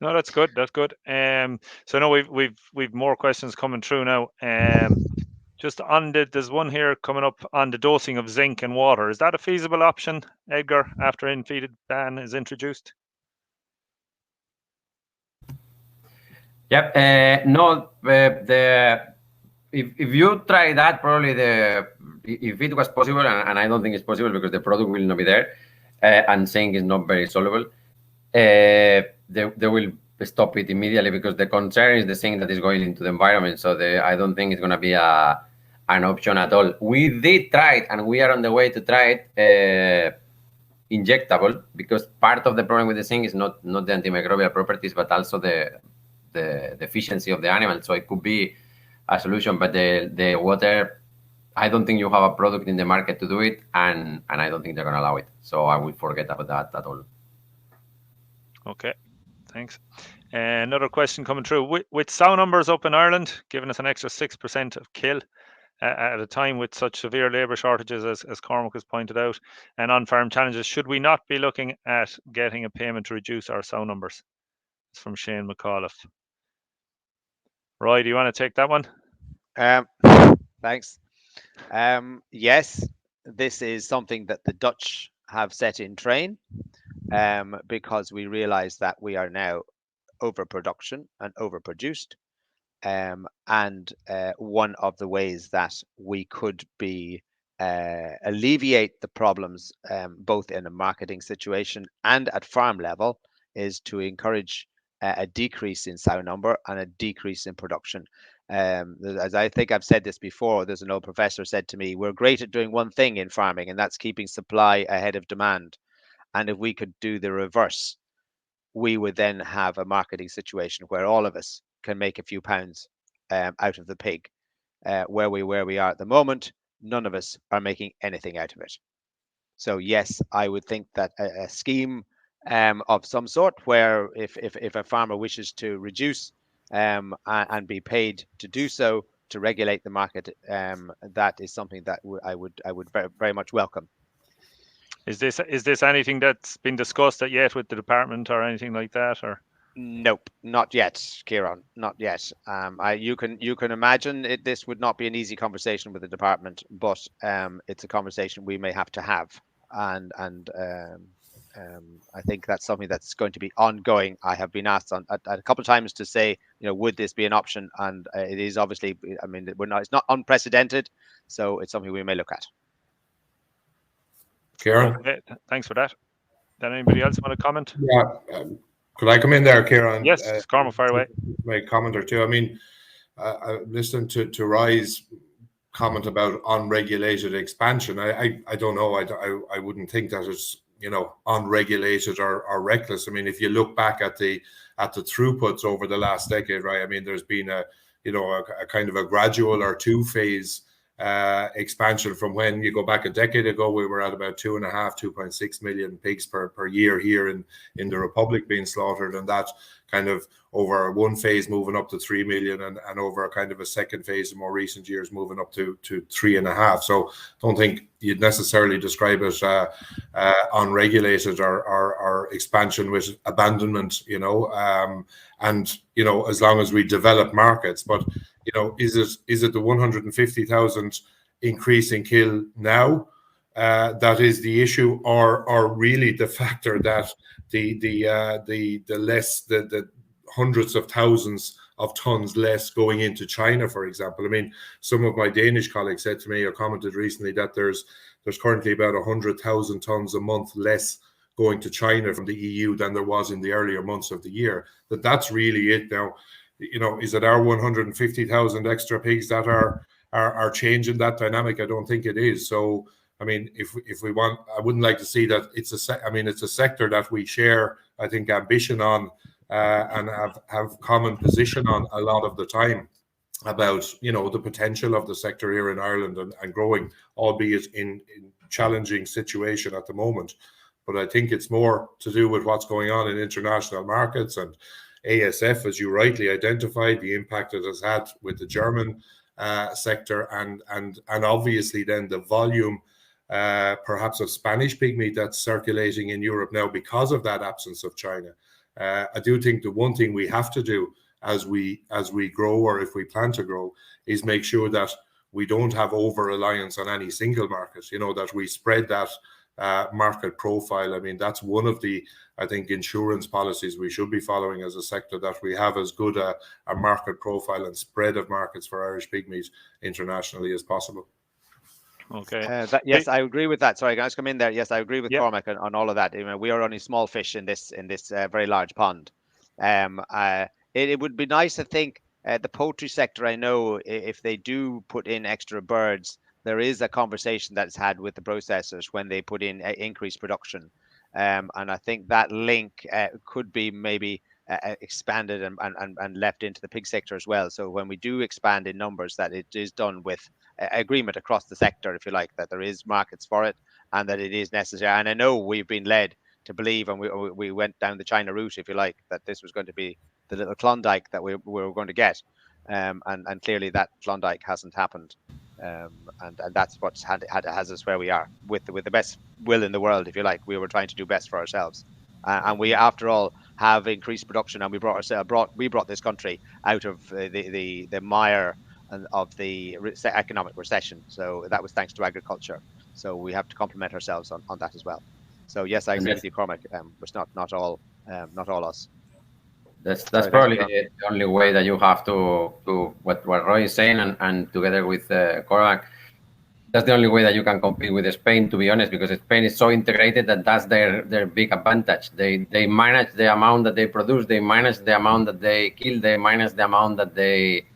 No, that's good. That's good. So no, we've more questions coming through now. Just on there's one here coming up on the dosing of zinc and water. Is that a feasible option, Edgar, after in-feed ban is introduced? Yep. No. If you try that, probably if it was possible, and I don't think it's possible because the product will not be there, and zinc is not very soluble. They will stop it immediately because the concern is the zinc that is going into the environment. So I don't think it's going to be an option at all. We did try it, and we are on the way to try it injectable, because part of the problem with the zinc is not the antimicrobial properties, but also the efficiency of the animal. So it could be a solution, but the water, I don't think you have a product in the market to do it, and I don't think they're going to allow it. So I will forget about that at all. Okay, thanks. Another question coming through. With sow numbers up in Ireland, giving us an extra 6% of kill at a time with such severe labour shortages, as Cormac has pointed out, and on-farm challenges, should we not be looking at getting a payment to reduce our sow numbers? It's from Shane McAuliffe. Roy, do you want to take that one? Thanks. Yes, this is something that the Dutch have set in train, because we realize that we are now overproduction and overproduced. And one of the ways that we could be alleviate the problems, both in a marketing situation and at farm level, is to encourage a decrease in sow number and a decrease in production. As I think I've said this before, there's an old professor said to me, we're great at doing one thing in farming, and that's keeping supply ahead of demand. And if we could do the reverse, we would then have a marketing situation where all of us can make a few pounds out of the pig. Where we are at the moment, none of us are making anything out of it. So yes, I would think that a scheme of some sort, where if a farmer wishes to reduce and be paid to do so, to regulate the market, that is something that I would very, very much welcome. Is this anything that's been discussed yet with the department or anything like that, or? Nope, not yet, Ciarán, not yet. You can imagine this would not be an easy conversation with the department, but it's a conversation we may have to have, and I think that's something that's going to be ongoing. I have been asked a couple of times to say, would this be an option? And it is obviously, I mean, it's not unprecedented, so it's something we may look at. Ciarán? Okay, thanks for that. Did anybody else want to comment? Yeah. Could I come in there, Ciarán? Yes, Cormac, fire away. My comment or two. I mean, I listened to Roy's comment about unregulated expansion. I don't know. I wouldn't think that it's unregulated or reckless. I mean, if you look back at the throughputs over the last decade, right? I mean, there's been a kind of a gradual or two-phase expansion from when you go back a decade ago. We were at about 2.6 million pigs per year here in the Republic being slaughtered, and that kind of over one phase moving up to 3 million, and over a kind of a second phase in more recent years moving up to 3.5. So don't think you'd necessarily describe it unregulated or expansion with abandonment, and as long as we develop markets. But is it the 150,000 increase in kill now that is the issue, or really the factor that the hundreds of thousands of tons less going into China, for example? I mean, some of my Danish colleagues said to me or commented recently that there's currently about 100,000 tons a month less going to China from the EU than there was in the earlier months of the year. That's really it now. Is it our 150,000 extra pigs that are changing that dynamic? I don't think it is. So I mean, if we want, I wouldn't like to see that it's a sector that we share, I think, ambition on and have common position on a lot of the time about, you know, the potential of the sector here in Ireland and growing, albeit in challenging situation at the moment. But I think it's more to do with what's going on in international markets, and ASF, as you rightly identified, the impact it has had with the German sector, and obviously then the volume perhaps of Spanish pigmeat that's circulating in Europe now because of that absence of China. I do think the one thing we have to do as we grow, or if we plan to grow, is make sure that we don't have over-reliance on any single market, you know, that we spread that market profile. I mean, that's one of the, I think, insurance policies we should be following as a sector, that we have as good a market profile and spread of markets for Irish pigmeat internationally as possible. Okay. Yes, I agree with that. Sorry, can I just come in there? Yes, I agree with Yeah. Cormac on all of that. You know, we are only small fish in this very large pond. It would be nice to think the poultry sector. I know if they do put in extra birds, there is a conversation that's had with the processors when they put in increased production, and I think that link could be maybe expanded and left into the pig sector as well. So when we do expand in numbers, that it is done with agreement across the sector, if you like, that there is markets for it and that it is necessary. And I know we've been led to believe, and we went down the China route, if you like, that this was going to be the little Klondike that we were going to get, and clearly that Klondike hasn't happened, and that's what's has us where we are with the best will in the world, if you like. We were trying to do best for ourselves, and we, after all, have increased production, and we brought this country out of the mire of the economic recession. So that was thanks to agriculture. So we have to compliment ourselves on that as well. So yes, I agree with you, Cormac. It's not all us. That's probably the only way that you have to what Roy is saying, and together with Cormac, that's the only way that you can compete with Spain, to be honest, because Spain is so integrated that that's their big advantage. They manage the amount that they produce, they manage the amount that they kill, they manage the amount that they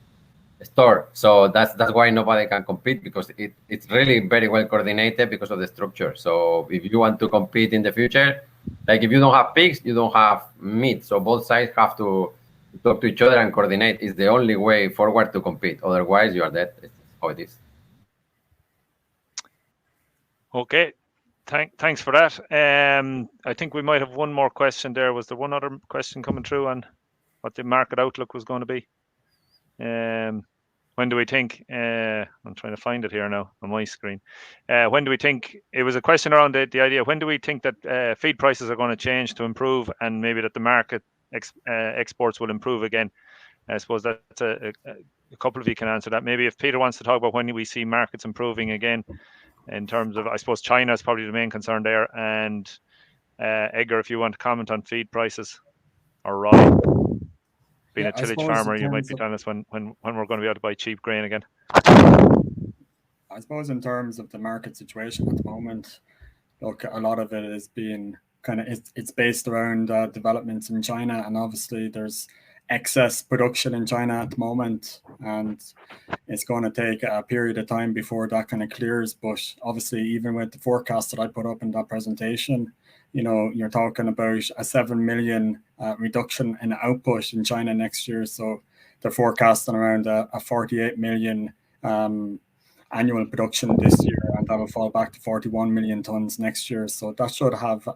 store. So that's why nobody can compete, because it's really very well coordinated because of the structure. So if you want to compete in the future, like if you don't have pigs, you don't have meat. So both sides have to talk to each other and coordinate. Is the only way forward to compete. Otherwise, you are dead. It's how it is. Okay. Thanks for that. I think we might have one more question there. Was there one other question coming through on what the market outlook was going to be? When do we think, I'm trying to find it here now on my screen. When do we think, it was a question around the idea, when do we think that feed prices are going to change to improve, and maybe that the market exports will improve again? I suppose that's a couple of you can answer that. Maybe if Peter wants to talk about when we see markets improving again, in terms of, I suppose China is probably the main concern there, and Edgar, if you want to comment on feed prices, or Roy. Being a tillage farmer, you might be telling us when we're going to be able to buy cheap grain again. I suppose in terms of the market situation at the moment, look, a lot of it is being it's based around developments in China, and obviously there's excess production in China at the moment, and it's going to take a period of time before that kind of clears. But obviously, even with the forecast that I put up in that presentation, you know, you're talking about a 7 million reduction in output in China next year. So they're forecasting around a 48 million annual production this year, and that will fall back to 41 million tons next year. So that should have,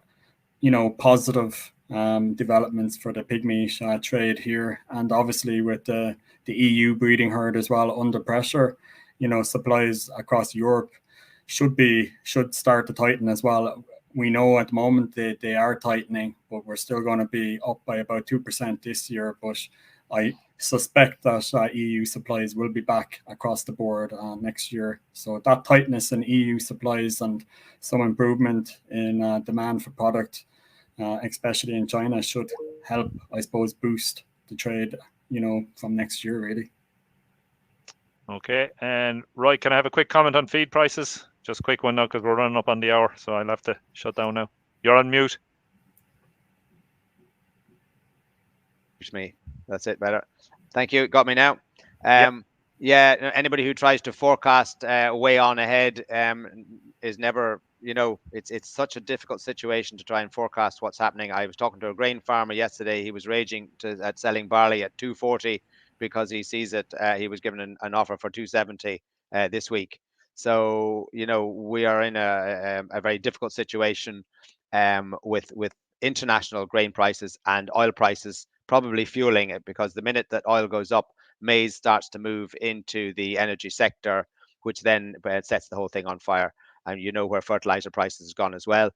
you know, positive developments for the pigmeat trade here. And obviously with the EU breeding herd as well under pressure, you know, supplies across Europe should start to tighten as well. We know at the moment they are tightening, but we're still going to be up by about 2% this year. But I suspect that EU supplies will be back across the board next year. So that tightness in EU supplies and some improvement in demand for product, especially in China, should help, I suppose, boost the trade, you know, from next year, really. Okay. And Roy, can I have a quick comment on feed prices? Just a quick one now, because we're running up on the hour, so I'll have to shut down now. You're on mute. It's me. That's it. Better. Thank you. Got me now. Yeah. Anybody who tries to forecast way on ahead, is never, it's such a difficult situation to try and forecast what's happening. I was talking to a grain farmer yesterday. He was raging at selling barley at 240 because he sees it. He was given an offer for 270 this week. So, we are in a very difficult situation with international grain prices and oil prices probably fueling it, because the minute that oil goes up, maize starts to move into the energy sector, which then sets the whole thing on fire. And where fertilizer prices has gone as well.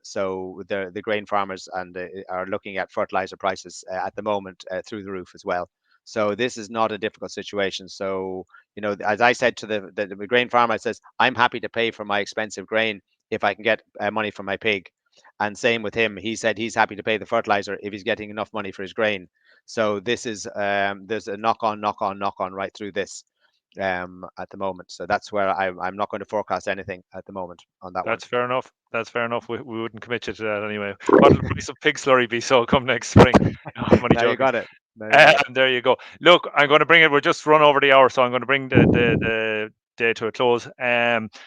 So the grain farmers are looking at fertilizer prices at the moment through the roof as well. So this is not a difficult situation. So, as I said to the grain farmer, I says, I'm happy to pay for my expensive grain if I can get money from my pig. And same with him. He said he's happy to pay the fertilizer if he's getting enough money for his grain. So this is there's a knock on right through this at the moment. So that's where I'm not going to forecast anything at the moment on that one. That's fair enough. That's fair enough. We wouldn't commit you to that anyway. What will the price of pig slurry be so come next spring? No, Now you got it. There you go. Look, I'm going to bring it. We're just run over the hour, so I'm going to bring the day to a close.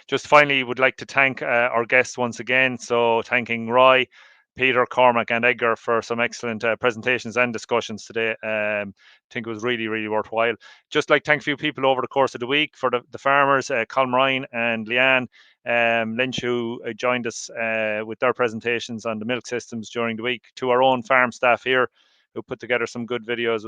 Just finally, would like to thank our guests once again. So thanking Roy, Peter, Cormac, and Edgar for some excellent presentations and discussions today. I think it was really, really worthwhile. Just like thank a few people over the course of the week for the farmers, Colm Ryan and Leanne Lynch, who joined us with their presentations on the milk systems during the week, to our own farm staff here, who put together some good videos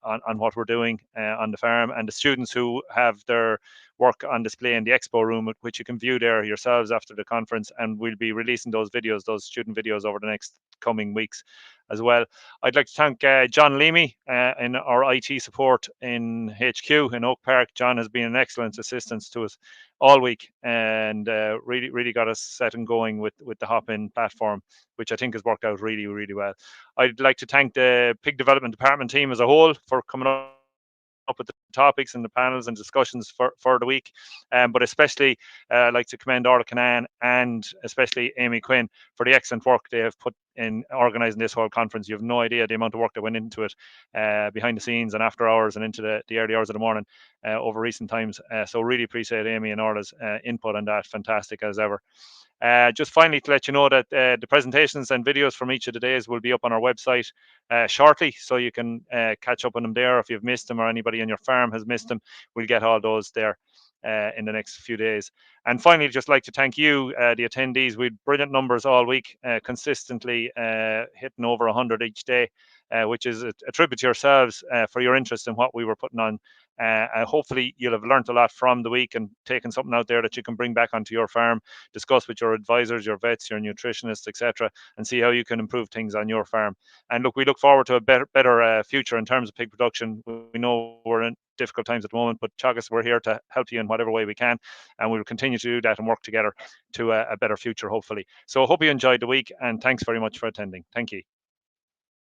on what we're doing on the farm, and the students who have their work on display in the expo room, which you can view there yourselves after the conference. And we'll be releasing those videos, those student videos, over the next coming weeks as well. I'd like to thank John Leamy in our IT support in HQ in Oak Park. John has been an excellent assistance to us all week, and really got us set and going with the Hop-In platform, which I think has worked out really, really well. I'd like to thank the Pig Development Department team as a whole for coming up with the topics and the panels and discussions for the week, but especially I'd like to commend Orla Canan and especially Amy Quinn for the excellent work they have put in organising this whole conference. You have no idea the amount of work that went into it behind the scenes and after hours and into the early hours of the morning over recent times. So really appreciate Amy and Orla's input on that. Fantastic as ever. Just finally to let you know that the presentations and videos from each of the days will be up on our website shortly, so you can catch up on them there. If you've missed them or anybody on your farm has missed them, we'll get all those there in the next few days. And finally, just like to thank you, the attendees. We had brilliant numbers all week, consistently hitting over 100 each day, which is a tribute to yourselves for your interest in what we were putting on. Hopefully you'll have learned a lot from the week and taken something out there that you can bring back onto your farm, discuss with your advisors, your vets, your nutritionists, etc., and see how you can improve things on your farm. And look, we look forward to a better future in terms of pig production. We know we're in difficult times at the moment, but Teagasc, we're here to help you in whatever way we can, and we'll continue to do that and work together to a better future, hopefully. So I hope you enjoyed the week, and thanks very much for attending. Thank you.